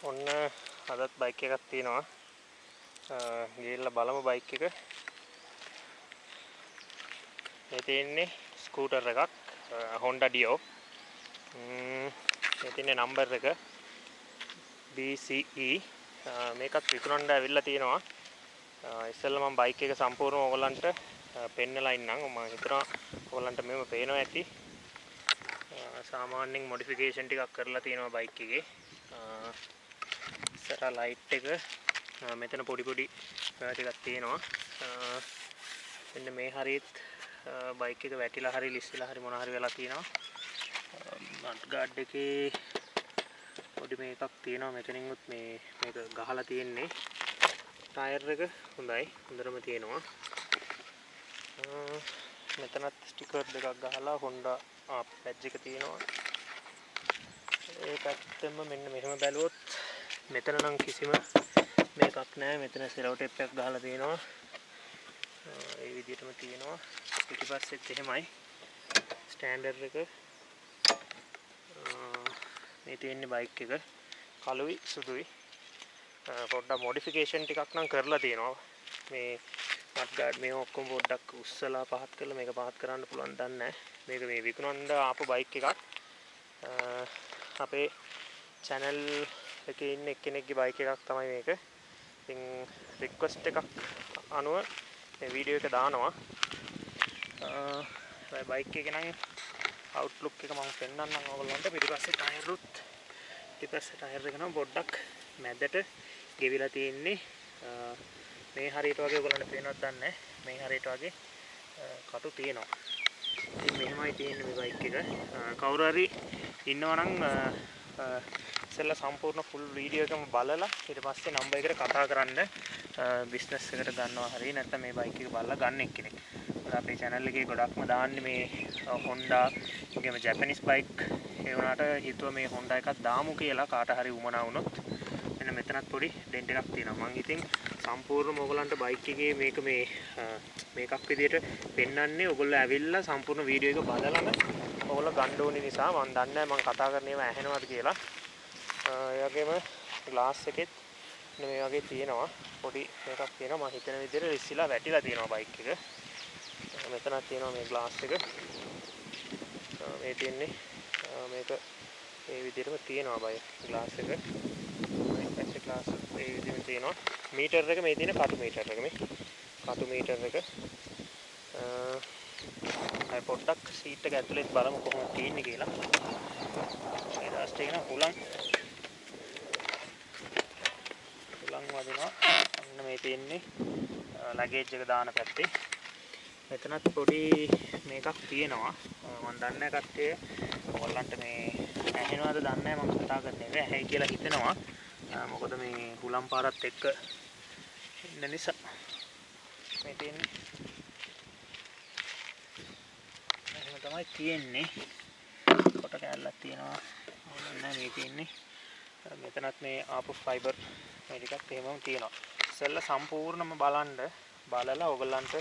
ඔන්න අදත් බයික් එකක් තියෙනවා. ගිහිල්ලා බලමු බයික් එක. මේ තියෙන්නේ ස්කූටර් එකක් Honda Dio. මේ තියෙන්නේ නම්බර් එක BCE. මේකත් විකුණන්න ඇවිල්ලා තියෙනවා. ඉස්සෙල්ලා මම බයික් එක සම්පූර්ණව ඔයගලන්ට පෙන්නලා ඉන්නම්. මම හිතනවා ඔයගලන්ට මේව පේනවා ඇති. සාමාන්‍යයෙන් මොඩිෆිකේෂන් ටිකක් කරලා තියෙනවා බයික් එකේ. ඉස්සර ලයිට් එක මෙතන පොඩි පොඩි ටිකක් තියෙනවා. මෙන්න මේ හරියත් බයික් එක වැටිලා හරි ලිස්සලා හරි මොනවා හරි වෙලා තියෙනවා. නට් ගාඩ් එකේ පොඩි මේකක් තියෙනවා. මෙතනින්වත් මේක ගහලා තියෙන්නේ. ටයර් එක හොඳයි. හොඳටම තියෙනවා. මෙතනත් ස්ටිකර් දෙකක් ගහලා Honda badge එක තියෙනවා. ඒ පැත්තෙම මෙන්න මෙහෙම බැලුවොත් මෙතන නම් කිසිම මේකක් නැහැ. මෙතන සෙලෝ ටේප් එකක් ගහලා තියෙනවා. ඒ විදිහටම තියෙනවා. පිටිපස්සෙත් එහෙමයි. ස්ටෑන්ඩඩ් එක මේ තියෙන්නේ බයික් එක කළුයි සුදුයි. පොඩ්ඩක් මොඩිෆිකේෂන් ටිකක් නම් කරලා තියෙනවා. මේ නට් ගාඩ් මේ ඔක්කොම පොඩ්ඩක් උස්සලා පහත් කරලා මේක පහත් කරන්න පුළුවන් දන්නේ නැහැ. මේක මේ විකුණන්න ආපු බයික් එකක්. අපේ channel එකේ ඉන්න එක්කෙනෙක්ගේ බයික් එකක් තමයි මේක. ඉතින් රික්වෙස්ට් එකක් අනුව මේ වීඩියෝ එක දානවා. බයික් එකේ නම් අවුට්ලුක් එක මම පෙන්නන්නම් ඔයගොල්ලන්ට. පිටිපස්සේ ටයර් එක නම් පොඩ්ඩක් මැදට ගෙවිලා තියෙන්නේ. මේ හරියට වගේ ඔයගොල්ලන්ට පේනවද දන්නේ නැහැ. මේ හරියට වගේ කටු තියෙනවා. ඉතින් මෙහෙමයි තියෙන්නේ මේ බයික් එක. කවුරු හරි ඉන්නවා නම් ඉස්සෙල්ලා සම්පූර්ණ ෆුල් වීඩියෝ එකම බලලා ඊට පස්සේ නම්බර් එකට කතා කරන්න. බිස්නස් එකට ගන්නවා හරි නැත්නම් මේ බයික් එක බලලා ගන්න එක්කෙනෙක්. අපේ channel එකේ ගොඩක්ම දාන්නේ මේ Honda වගේම Japanese bike. ඒ වුණාට හිතුවා මේ Honda එකක් දාමු කියලා කාට හරි උමනා වුණොත්. මෙන්න මෙතනත් පොඩි ඩෙන්ට් එකක් තියෙනවා. මම ඉතින් සම්පූර්ණම ඔයගලන්ට බයික් එකේ මේකක් විදියට පෙන්වන්නේ. ඔයගොල්ලෝ ඇවිල්ලා සම්පූර්ණ වීඩියෝ එක බලලම ඔයගොල්ලෝ ගන්න ඕනේ නිසා මම දන්නේ නැහැ මම කතා කරන ඒවා ඇහෙනවද කියලා. ඒ වගේම ග්ලාස් එකෙත් මේ වගේ තියෙනවා. පොඩි මේකක් තියෙනවා. මම හිතන විදියට රිස්සිලා වැටිලා තියෙනවා බයික් එක. මෙතනක් තියෙනවා මේ ග්ලාස් එක. මේ තියෙන්නේ මේක මේ විදිහටම තියෙනවා ග්ලාස් එක. මේ පැත්තේ ග්ලාස් මේ විදිහටම තියෙනවා. මීටර් එක මේ තියෙන කටු මීටර් එක මේ. කටු මීටර් එක. පොඩ්ඩක් සීට් එක ඇතුලේ බලමු කොහොමද තියෙන්නේ කියලා. මේ දාස්ට් එක නම් හුලං වදිනවා. අන්න මේ තියෙන්නේ ලගේජ් එක දාන පැත්තේ. මෙතනත් පොඩි මේකක් තියෙනවා. මම දන්නේ නැහැ කට්ටිය ඔයගොල්ලන්ට මේ ඇහෙනවද දන්නේ නැහැ. මම කතා කරන්නේ නැහැ. ඇයි කියලා හිතෙනවා. මොකද මේ හුලම් පාරත් එක්ක ඉන්න නිසා. මේ තියෙන්නේ එහෙම තමයි තියෙන්නේ. කොට කැල්ලක් තියෙනවා. ඕනේ මේ තියෙන්නේ. මෙතනත් මේ ආපු ෆයිබර් මේ ටිකක් එහෙමම තියෙනවා. ඉස්සෙල්ලා සම්පූර්ණම බලලා ඔයගොල්ලන්ට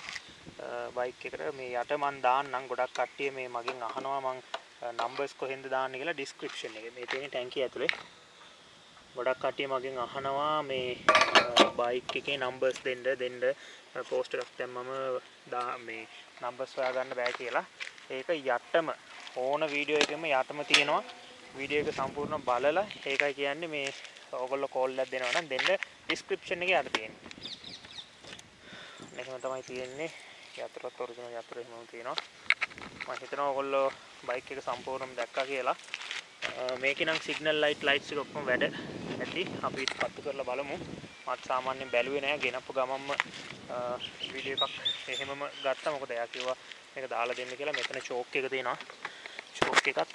බයික් එකට මේ යට මන් දාන්නම්. ගොඩක් කට්ටිය මේ මගෙන් අහනවා මං නම්බර්ස් කොහෙන්ද දාන්නේ කියලා ඩිස්ක්‍රිප්ෂන් එකේ. මේ තියෙන ටැංකිය ඇතුලේ. ගොඩක් කට්ටිය මගෙන් අහනවා මේ බයික් එකේ නම්බර්ස් දෙන්න පෝස්ට් එකක් දැම්මම මේ නම්බර්ස් හොයාගන්න බෑ කියලා. ඒක යටම ඕන වීඩියෝ එකෙම යටම තියෙනවා. වීඩියෝ එක සම්පූර්ණ බලලා ඒකයි කියන්නේ මේ ඔයගොල්ලෝ කෝල් එකක් දෙනවා නම් දෙන්න ඩිස්ක්‍රිප්ෂන් එකේ යට තියෙන්නේ. මෙහෙම තමයි තියෙන්නේ. යතුරත් ඔරිජිනල් යතුර එහෙමම තියෙනවා. මම හිතනවා ඔයගොල්ලෝ බයික් එක සම්පූර්ණයෙන්ම දැක්කා කියලා. මේකේ නම් සිග්නල් ලයිට්ස් එක ඔක්කොම වැඩ ඇති. අපි පත්තු කරලා බලමු. මත් සාමාන්‍යයෙන් බැලුවේ නෑ. ගෙනප්පු ගමම්ම වීඩියෝ එකක් එහෙමම ගත්තා. මොකද එයා කිව්වා මේක දාලා දෙන්න කියලා. මෙතන චෝක් එක තියෙනවා. චෝක් එකත්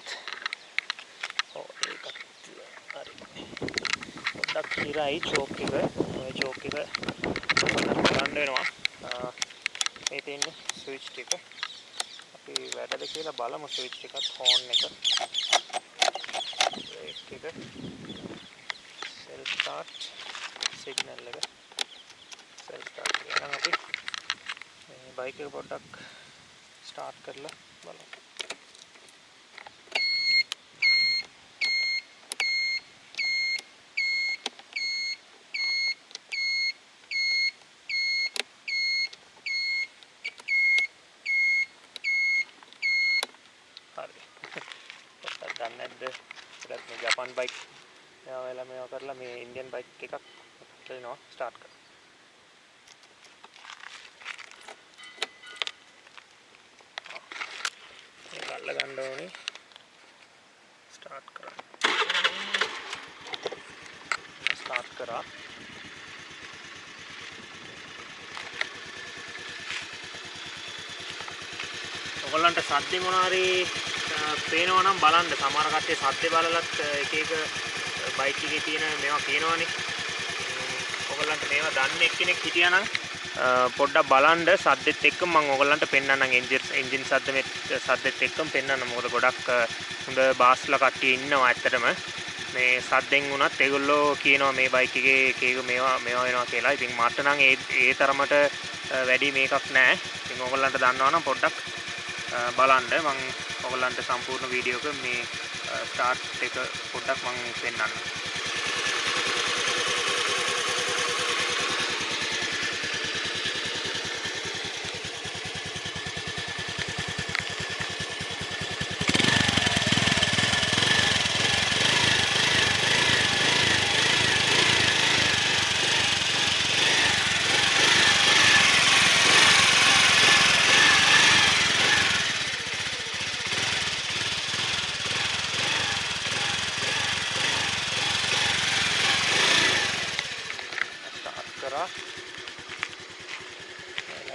ඒකත් හරි. පොඩ්ඩක් ඉරයි චෝක් එක. ඔය චෝක් එක ගන්න වෙනවා. මේ තියෙන්නේ ස්විච් ටික. අපි වැඩද කියලා බලමු ස්විච් එකත් හෝන් එක. බ්‍රේක් එක. සෙල්ෆ් ස්ටාර්ට් සිග්නල් එක. සෙල්ෆ් ස්ටාර්ට් කරනවා අපි. මේ බයික් එක පොඩ්ඩක් ස්ටාර්ට් කරලා බලමු. බයික් ඔයාලා මේවා කරලා මේ ඉන්දියන් බයික් එකක් දෙනවා ස්ටාර්ට් කරන්න. මේක අල්ල ගන්න ඕනේ ස්ටාර්ට් කරන්න. ස්ටාර්ට් කරා. ඔයගොල්ලන්ට සද්ද මොනාරි පේනවා නම් බලන්න. සමහර කට්ටිය සද්ද බලලත් එක එක බයික් එකේ තියෙන මේවා කියනවනේ. ඔයගොල්ලන්ට මේවා දන්නේ එක්කෙනෙක් හිටියා නම් පොඩ්ඩක් බලන්න සද්දෙත් එක්ක මම ඔයගොල්ලන්ට පෙන්නන්නම් එන්ජින් සද්දෙත් එක්කම පෙන්නන්නම්. මොකද ගොඩක් හොඳ බාස්ලා කට්ටිය ඉන්නවා ඇත්තටම. මේ සද්දෙන් වුණත් ඒගොල්ලෝ කියනවා මේ බයික් එකේ එක එක මේවා වෙනවා කියලා. ඉතින් මට නම් ඒ තරමට වැඩි මේකක් නැහැ. ඉතින් ඔයගොල්ලන්ට දන්නවා නම් පොඩ්ඩක් බලන්න. මම ඔයගොල්ලන්ට සම්පූර්ණ වීඩියෝ එක මේ ස්ටාර්ට් එක පොඩ්ඩක් මම පෙන්නන්නම්.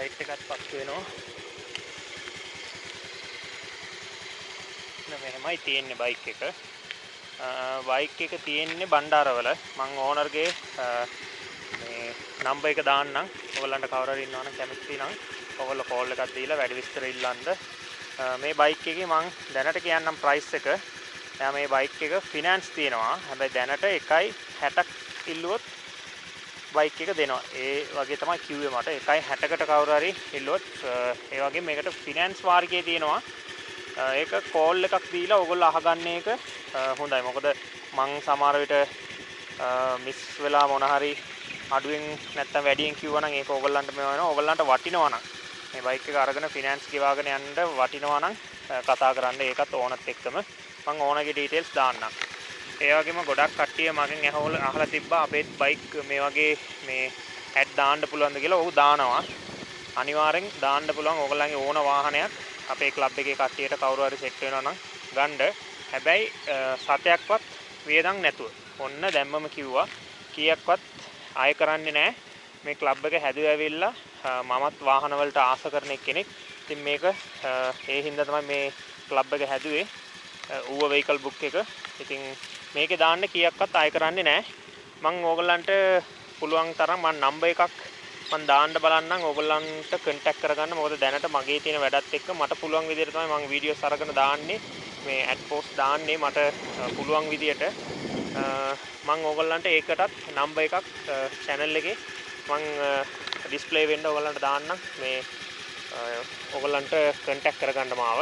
ලයිට් එකත් පත් වෙනවා. මෙහෙමයි තියෙන්නේ බයික් එක. බයික් එක තියෙන්නේ බණ්ඩාරවල. මම ඕනර්ගේ මේ නම්බර් එක දාන්නම්. ඔයගොල්ලන්ට කවුරු හරි ඉන්නවා නම් කැමති නම් ඔයගොල්ලෝ කෝල් එකක් දීලා වැඩි විස්තර ඉල්ලන්න. මේ බයික් එකේ මම දැනට කියන්නම් ප්‍රයිස් එක. එයා මේ බයික් එක ෆිනෑන්ස් තියෙනවා. හැබැයි දැනට 1.60ක් ඉල්ලුවොත් බයික් එක දෙනවා. ඒ වගේ තමයි කිව්වේ මට. 1.60කට කවුරු හරි ඉල්ලුවොත් ඒ වගේ මේකට ෆිනෑන්ස් වාර්ගයේ තියෙනවා. ඒක කෝල් එකක් දීලා ඔයගොල්ලෝ අහගන්න එක හොඳයි. මොකද මං සමහර විට මිස් වෙලා මොන හරි අඩුවෙන් නැත්තම් වැඩියෙන් කිව්වා නම් ඒක ඔයගොල්ලන්ට මේ වෙනවා. ඔයගොල්ලන්ට වටිනවා නම් මේ බයික් එක අරගෙන ෆිනෑන්ස් ගෙවාගෙන යන්න වටිනවා නම් කතා කරන්න. ඒකත් ඕනත් එක්කම මං ඕනගේ ඩීටේල්ස් දාන්නම්. ඒ වගේම ගොඩක් කට්ටිය මගෙන් අහලා තිබ්බා අපේ බයික් මේ වගේ මේ ඇඩ් දාන්න පුළුවන්ද කියලා. ඔව් දානවා. අනිවාර්යෙන් දාන්න පුළුවන්. ඕගොල්ලන්ගේ ඕන වාහනයක් අපේ ක්ලබ් එකේ කට්ටියට කවුරු හරි සෙට් වෙනවා නම් ගන්න. හැබැයි සතයක්වත් වියදම් නැතුව. ඔන්න දැම්මම කිව්වා. කීයක්වත් ආය කරන්නේ නැහැ. මේ ක්ලබ් එක හැදුවේ ඇවිල්ලා මමත් වාහන වලට ආස කරන කෙනෙක්. ඉතින් මේක ඒ හින්දා තමයි මේ ක්ලබ් එක හැදුවේ. ඌව වෙහිකල් බුක් එක. ඉතින් මේකේ දාන්න කීයක්වත් ආය කරන්නේ නැහැ. මම ඕගොල්ලන්ට පුළුවන් තරම් මම නම්බර් එකක් මම දාන්න බලන්නම් ඕගොල්ලන්ට කන්ටැක්ට් කරගන්න. මොකද දැනට මගේ තියෙන වැඩත් එක්ක මට පුළුවන් විදිහට තමයි මම වීඩියෝස් අරගෙන දාන්නේ. මේ ඇඩ් පෝස්ට් දාන්නේ මට පුළුවන් විදිහට. මම ඕගොල්ලන්ට ඒකටත් නම්බර් එකක් channel එකේ මම ඩිස්ප්ලේ වෙන්න ඕගොල්ලන්ට දාන්නම්. මේ ඕගොල්ලන්ට කන්ටැක්ට් කරගන්න මාව.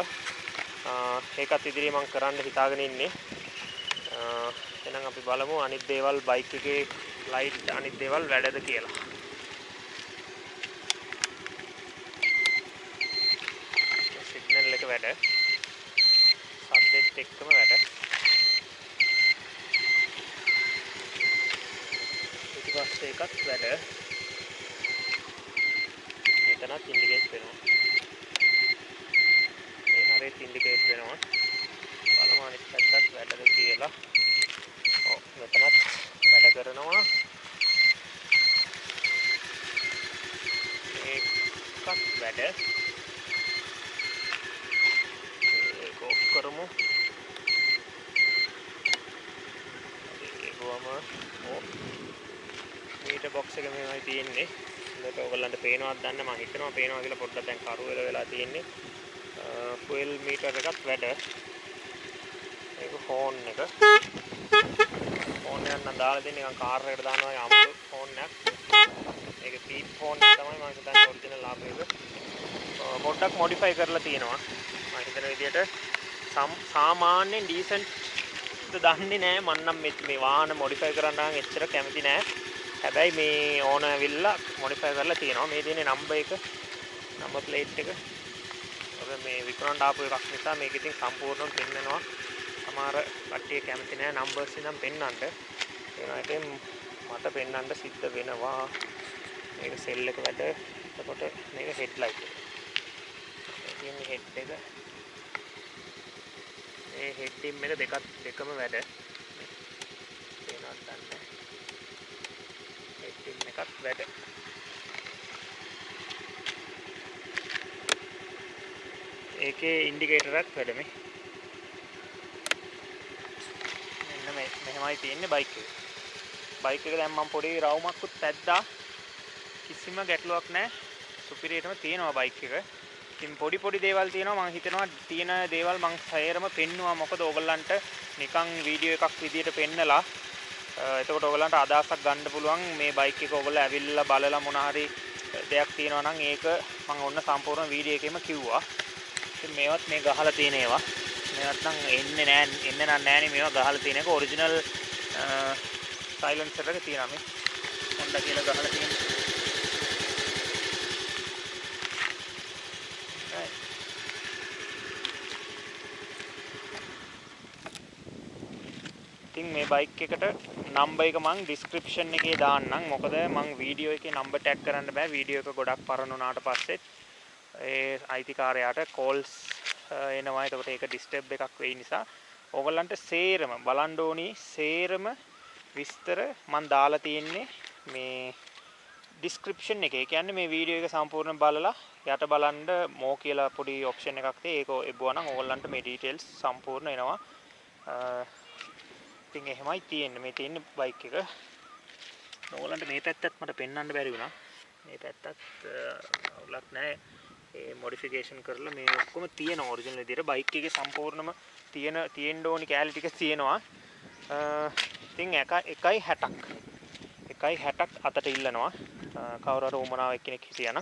ඒකත් ඉදිරියේ මම කරන්න හිතාගෙන ඉන්නේ. එහෙනම් අපි බලමු අනිත් දේවල් බයික් එකේ ලයිට් අනිත් දේවල් වැඩද කියලා. සිග්නල් එක වැඩ. සද්දෙත් එක්කම වැඩ. ඊට පස්සේ එකත් වැඩ. මෙතනත් ඉන්ඩිකේට් වෙනවා. මේ හරියට ඉන්ඩිකේට් වෙනවා. බලමු අනිත් පැත්තත් වැඩද කියලා. ඔව් මෙතනත් වැඩ කරනවා. ඒකත් වැඩ. ඒක ඔෆ් කරමු. ඒකවම ඔව් මීටර් බොක්ස් එක මෙහෙමයි තියෙන්නේ. මේක ඔයගොල්ලන්ට පේනවද දන්නේ මම හිතනවා පේනවා කියලා. පොඩ්ඩක් දැන් කරු වෙලා තියෙන්නේ. ෆුවල් මීටර් එකත් වැඩ. ඒක ෆෝන් එක. ෆෝන් එකක් නම් දාලා දෙන්නේ නිකන් කාර් එකකට දානවා වගේ අමුතු ෆෝන් එකක්. ඒක පීප් ෆෝන් එක තමයි මම හිතන්නේ ඔරිජිනල් ආපු එක. පොඩ්ඩක් මොඩිෆයි කරලා තියෙනවා. මම හිතන විදිහට සාමාන්‍යයෙන් ඩීසන්ට් දන්නේ නැහැ. මම නම් මේ වාහන මොඩිෆයි කරන්න නම් එච්චර කැමති නැහැ. හැබැයි මේ ඕන ඇවිල්ලා මොඩිෆයි කරලා තියෙනවා. මේ තියෙන්නේ නම්බර් එක, නම්බර් ප්ලේට් එක. ඔබ මේ විකුණන්න ආපු එකක් නිසා මේක ඉතින් සම්පූර්ණයෙන් පෙන්නනවා. සමහර කට්ටිය කැමති නෑ නම්බර්ස් ඉඳන් පෙන්නන්න. ඒනවා එකෙන් මට පෙන්නන්න සිද්ධ වෙනවා. මේක සෙල් එක වැඩ. එතකොට මේක හෙඩ්ලයිට් එක. මේ තියෙන හෙඩ් එක. මේ හෙඩ් ඩිම් එක දෙකම වැඩ. පේනවද දන්නේ. හෙඩ් ඩිම් එකක් වැඩ. ඒකේ ඉන්ඩිකේටරත් වැඩ මේ. මෙන්න මෙහෙමයි තියෙන්නේ බයික් එක. බයික් එක දැන් මම පොඩි රවුමක්කුත් පැද්දා. කිසිම ගැටලුවක් නැහැ. සුපිරියටම තියෙනවා බයික් එක. ඉතින් පොඩි දේවල් තියෙනවා මම හිතනවා තියෙන දේවල් මම සෑරම පෙන්නුවා. මොකද ඕගොල්ලන්ට නිකන් වීඩියෝ එකක් විදියට පෙන්නලා එතකොට ඕගොල්ලන්ට අදහසක් ගන්න පුළුවන් මේ බයික් එක ඕගොල්ලෝ ඇවිල්ලා බලලා මොන හරි දෙයක් තියෙනවා නම් ඒක මම ඔන්න සම්පූර්ණ වීඩියෝ එකෙම කිව්වා. ඉතින් මේවත් මේ ගහලා තියෙන ඒවා. මේවත් නම් එන්නේ නෑනේ මේවා ගහලා තියෙන එක ඔරිජිනල් සයිලන්සර් එක තියෙනවා මේ. හොන්ඩා කියලා ගහලා තියෙනවා. ඉතින් මේ බයික් එකට නම්බර් එක මම ඩිස්ක්‍රිප්ෂන් එකේ දාන්නම්. මොකද මම වීඩියෝ එකේ නම්බර් ටැග් කරන්න බෑ. වීඩියෝ එක ගොඩක් පරණ වුණාට පස්සේ ඒ අයිතිකාරයාට කෝල්ස් එනවා. ඒකට ඒක ඩිස්ටර්බ් එකක් වෙයි නිසා ඕගොල්ලන්ට සේරම බලන්න ඕනි සේරම විස්තර මම දාලා තියෙන්නේ මේ ඩිස්ක්‍රිප්ෂන් එකේ. ඒ කියන්නේ මේ වීඩියෝ එක සම්පූර්ණ බලලා යට බලන්න මෝ කියලා පොඩි ඔප්ෂන් එකක් තියෙයි. ඒක එබුවා නම් ඕගොල්ලන්ට මේ ඩීටේල්ස් සම්පූර්ණ එනවා. ඉතින් එහෙමයි තියෙන්නේ. මේ තියෙන්නේ බයික් එක. ඕගොල්ලන්ට මේ පැත්තත් මට පෙන්වන්න බැරි වුණා. මේ පැත්තත් අවුලක් නැහැ. ඒ මොඩිෆිකේෂන් කරලා මේ ඔක්කොම තියෙන ඔරිජිනල් විදිහට බයික් එකේ සම්පූර්ණම තියෙන්න ඕනි කැලි ටික තියෙනවා. ඉතින් 1.60ක් අතට ඉල්ලනවා. කවුරු හරි උමනාවක් කෙනෙක් හිටියනම්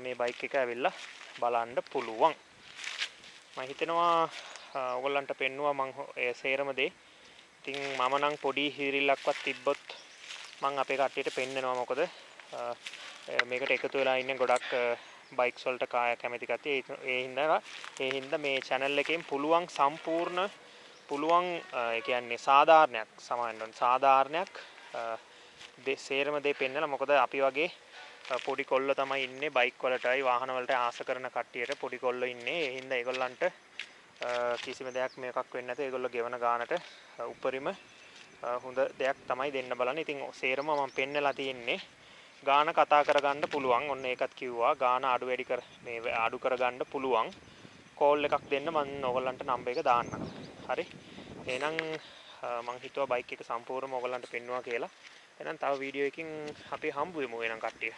මේ බයික් එක ඇවිල්ලා බලන්න පුළුවන්. මම හිතනවා ඔයගොල්ලන්ට පෙන්නුවා මම ඒ සේරම දේ. ඉතින් මම නම් පොඩි හිරිල්ලක්වත් තිබ්බොත් මම අපේ කට්ටියට පෙන්නනවා. මොකද මේකට එකතු වෙලා ඉන්නේ ගොඩක් බයික්ස් වලට කැමති කට්ටිය. ඒ හින්දා මේ channel එකෙන් පුළුවන් සම්පූර්ණ පුළුවන් ඒ කියන්නේ සාධාරණයක් සේරම දේ පෙන්නලා. මොකද අපි වගේ පොඩි කොල්ලෝ තමයි ඉන්නේ බයික් වලටයි වාහන වලට ආස කරන කට්ටියට පොඩි කොල්ලෝ ඉන්නේ. ඒ හින්දා ඒගොල්ලන්ට කිසිම දෙයක් මේකක් වෙන්නේ නැත. ඒගොල්ලෝ ගෙවන ගානට උපරිම හොඳ දෙයක් තමයි දෙන්න බලන්නේ. ඉතින් සේරම මම පෙන්නලා තියෙන්නේ ගාන කතා කරගන්න පුළුවන්. ඔන්න ඒකත් කිව්වා. ගාන අඩු කරගන්න පුළුවන්. කෝල් එකක් දෙන්න මම ඔයගොල්ලන්ට නම්බර් එක දාන්නම්. හරි. එහෙනම් මම හිතුවා බයික් එක සම්පූර්ණයෙන්ම ඔයගොල්ලන්ට පෙන්නුවා කියලා. එහෙනම් තව වීඩියෝ එකකින් අපි හම්බ වෙමු වෙනම් කට්ටිය.